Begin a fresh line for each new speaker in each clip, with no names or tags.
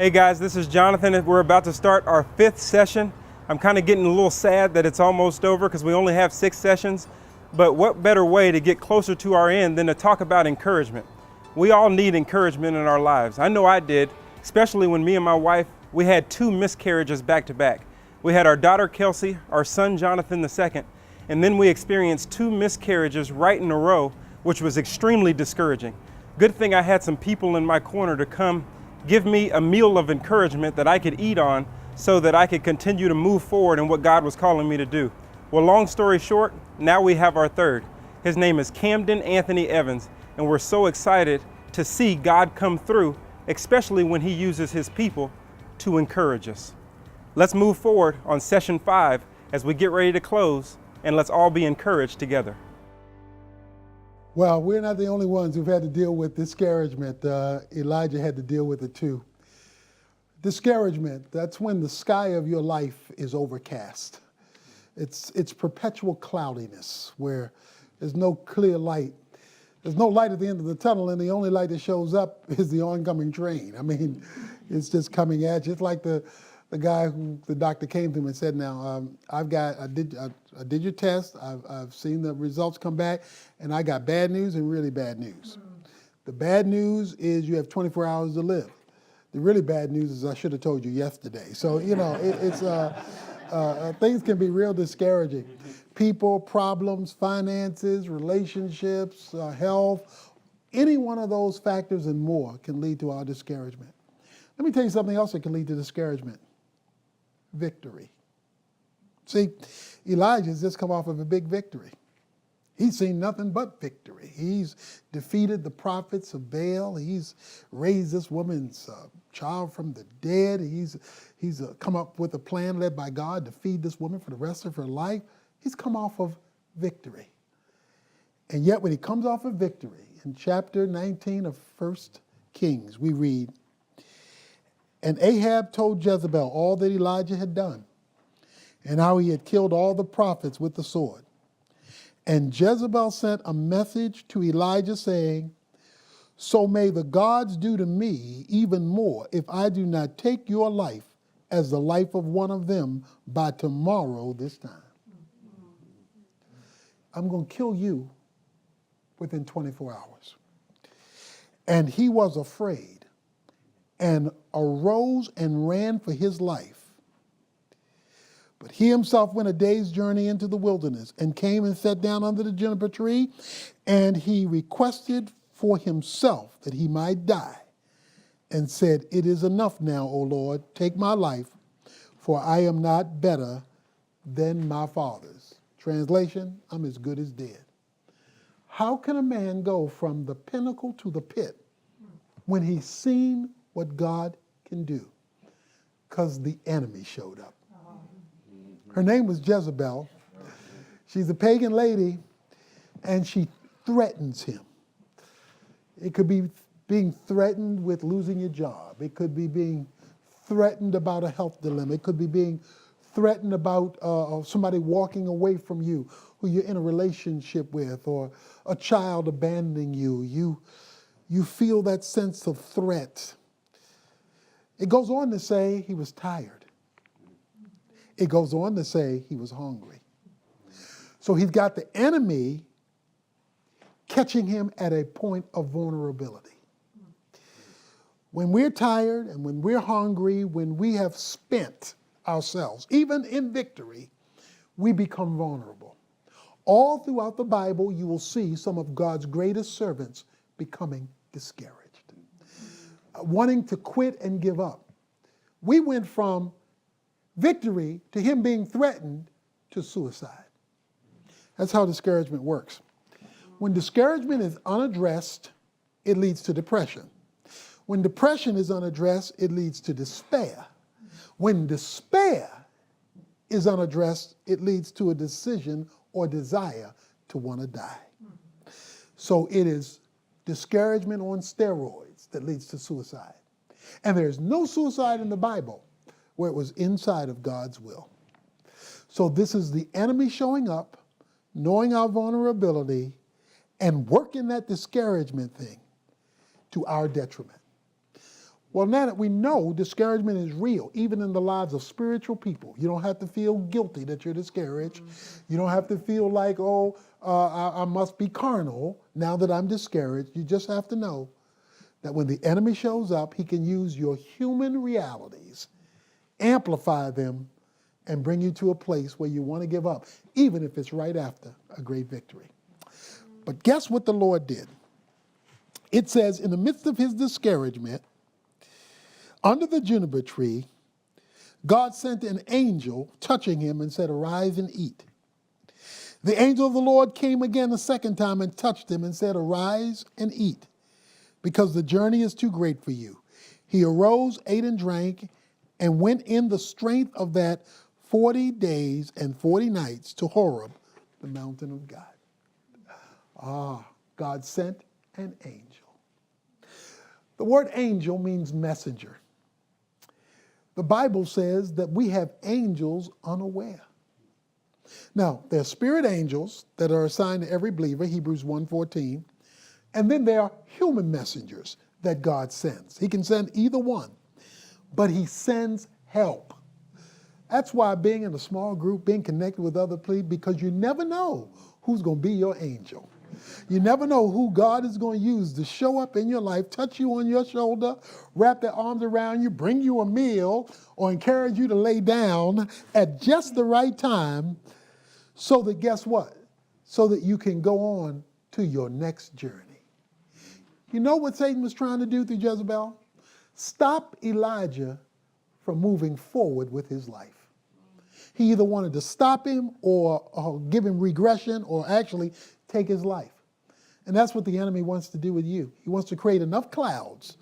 Hey guys, this is Jonathan. We're about to start our 5th session. I'm kind of getting a little sad that it's almost over because we only have 6 sessions. But what better way to get closer to our end than to talk about encouragement? We all need encouragement in our lives. I know I did, especially when me and my wife, we had 2 miscarriages back to back. We had our daughter Kelsey, our son Jonathan II, and then we experienced 2 miscarriages right in a row, which was extremely discouraging. Good thing I had some people in my corner to come give me a meal of encouragement that I could eat on so that I could continue to move forward in what God was calling me to do. Well, long story short, now we have our 3rd. His name is Camden Anthony Evans, and we're so excited to see God come through, especially when he uses his people to encourage us. Let's move forward on session 5 as we get ready to close, and let's all be encouraged together.
Well, we're not the only ones who've had to deal with discouragement. Elijah had to deal with it too. Discouragement, that's when the sky of your life is overcast. It's perpetual cloudiness where there's no clear light. There's no light at the end of the tunnel, and the only light that shows up is the oncoming train. I mean, it's just coming at you. It's like the guy who the doctor came to him and said, now, I did your test, I've seen the results come back, and I got bad news and really bad news. The bad news is you have 24 hours to live. The really bad news is I should have told you yesterday. So, you know, things can be real discouraging. People, problems, finances, relationships, health, any one of those factors and more can lead to our discouragement. Let me tell you something else that can lead to discouragement. Victory. See, Elijah's just come off of a big victory. He's seen nothing but victory. He's defeated the prophets of Baal. He's raised this woman's child from the dead. He's come up with a plan led by God to feed this woman for the rest of her life. He's come off of victory. And yet when he comes off of victory, in chapter 19 of 1 Kings, we read, and Ahab told Jezebel all that Elijah had done, and how he had killed all the prophets with the sword. And Jezebel sent a message to Elijah saying, so may the gods do to me even more if I do not take your life as the life of one of them by tomorrow this time. I'm going to kill you within 24 hours. And he was afraid and arose and ran for his life. But he himself went a day's journey into the wilderness and came and sat down under the juniper tree, and he requested for himself that he might die and said, it is enough now, O Lord, take my life, for I am not better than my fathers. Translation, I'm as good as dead. How can a man go from the pinnacle to the pit when he's seen what God can do? Because the enemy showed up. Her name was Jezebel. She's a pagan lady, and she threatens him. It could be being threatened with losing your job. It could be being threatened about a health dilemma. It could be being threatened about somebody walking away from you who you're in a relationship with, or a child abandoning you. You feel that sense of threat. It goes on to say he was tired. It goes on to say he was hungry. So he's got the enemy catching him at a point of vulnerability. When we're tired and when we're hungry, when we have spent ourselves, even in victory, we become vulnerable. All throughout the Bible, you will see some of God's greatest servants becoming discouraged, wanting to quit and give up. We went from victory to him being threatened to suicide. That's how discouragement works. When discouragement is unaddressed, it leads to depression. When depression is unaddressed, it leads to despair. When despair is unaddressed, it leads to a decision or desire to want to die. So it is discouragement on steroids that leads to suicide. And there's no suicide in the Bible where it was inside of God's will. So this is the enemy showing up, knowing our vulnerability, and working that discouragement thing to our detriment. Well, now that we know discouragement is real, even in the lives of spiritual people, you don't have to feel guilty that you're discouraged. You don't have to feel like, I must be carnal now that I'm discouraged. You just have to know that when the enemy shows up, he can use your human realities, amplify them, and bring you to a place where you want to give up, even if it's right after a great victory. But guess what the Lord did? It says, in the midst of his discouragement, under the juniper tree, God sent an angel touching him and said, arise and eat. The angel of the Lord came again a second time and touched him and said, arise and eat, because the journey is too great for you. He arose, ate and drank, and went in the strength of that 40 days and 40 nights to Horeb, the mountain of God. God sent an angel. The word angel means messenger. The Bible says that we have angels unaware. Now, there are spirit angels that are assigned to every believer, Hebrews 1:14, and then there are human messengers that God sends. He can send either one, but he sends help. That's why being in a small group, being connected with other people, because you never know who's going to be your angel. You never know who God is going to use to show up in your life, touch you on your shoulder, wrap their arms around you, bring you a meal, or encourage you to lay down at just the right time, so that, guess what? So that you can go on to your next journey. You know what Satan was trying to do through Jezebel? Stop Elijah from moving forward with his life. He either wanted to stop him or give him regression or actually take his life. And that's what the enemy wants to do with you. He wants to create enough clouds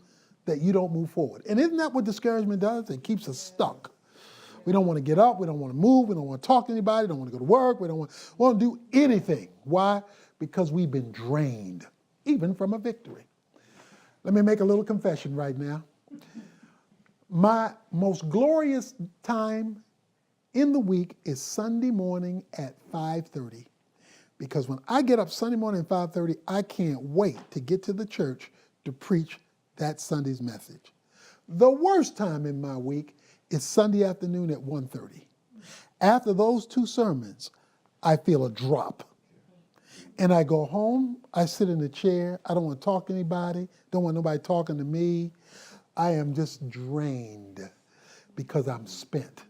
that you don't move forward. And isn't that what discouragement does? It keeps us stuck. We don't want to get up. We don't want to move. We don't want to talk to anybody. We don't want to go to work. We don't want to do anything. Why? Because we've been drained, even from a victory. Let me make a little confession right now. My most glorious time in the week is Sunday morning at 5:30. Because when I get up Sunday morning at 5:30, I can't wait to get to the church to preach that Sunday's message. The worst time in my week is Sunday afternoon at 1:30. After those two sermons, I feel a drop. And I go home, I sit in the chair, I don't want to talk to anybody, don't want nobody talking to me. I am just drained because I'm spent.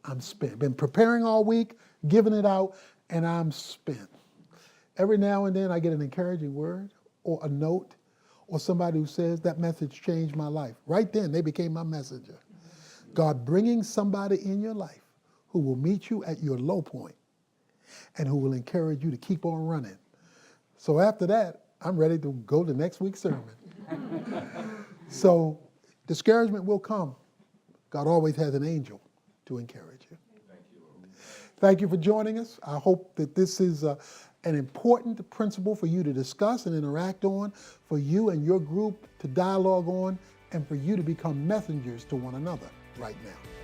I'm spent. Been preparing all week, giving it out, and I'm spent. Every now and then I get an encouraging word or a note or somebody who says that message changed my life. Right then, they became my messenger. God bringing somebody in your life who will meet you at your low point and who will encourage you to keep on running. So after that, I'm ready to go to next week's sermon. So discouragement will come. God always has an angel to encourage you. Thank you for joining us. I hope that this is an important principle for you to discuss and interact on, for you and your group to dialogue on, and for you to become messengers to one another right now.